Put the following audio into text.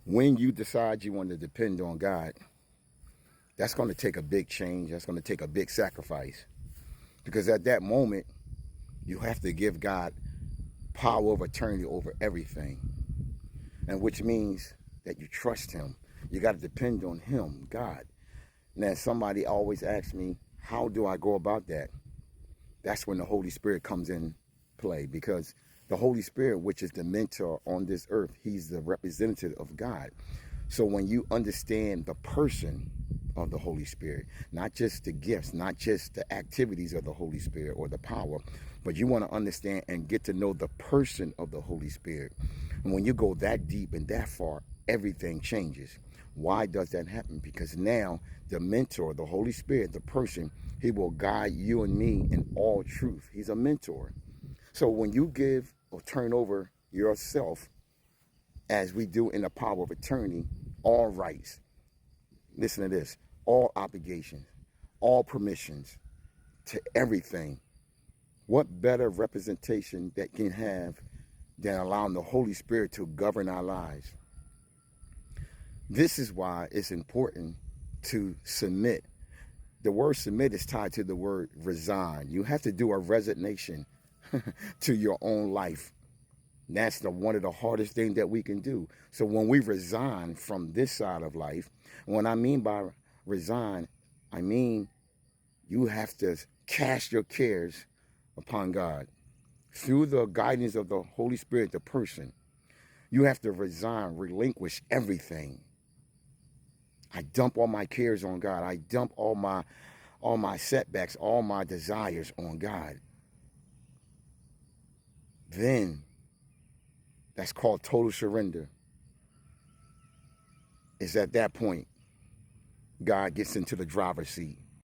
When you decide you want to depend on God, that's going to take a big change. That's going to take a big sacrifice. Because at that moment, you have to give God power of attorney over everything. And which means that you trust him. You got to depend on him, God. Now, somebody always asks me, how do I go about that? That's when the Holy Spirit comes in play, because the Holy Spirit, which is the mentor on this earth, he's the representative of God. So when you understand the person of the Holy Spirit, not just the gifts, not just the activities of the Holy Spirit or the power, but you want to understand and get to know the person of the Holy Spirit. And when you go that deep and that far, everything changes. Why does that happen? Because now the mentor, the Holy Spirit, the person, he will guide you and me in all truth. He's a mentor. So when you give or turn over yourself, as we do in the power of attorney, all rights, listen to this, all obligations, all permissions to everything, what better representation that can have than allowing the Holy Spirit to govern our lives? This is why it's important to submit. The word submit is tied to the word resign. You have to do a resignation to your own life. That's one of the hardest things that we can do. So when we resign from this side of life, what I mean by resign, I mean you have to cast your cares upon God. Through the guidance of the Holy Spirit, the person, you have to resign, relinquish everything. I dump all my cares on God. I dump all my setbacks, all my desires on God. Then that's called total surrender. It's at that point God gets into the driver's seat.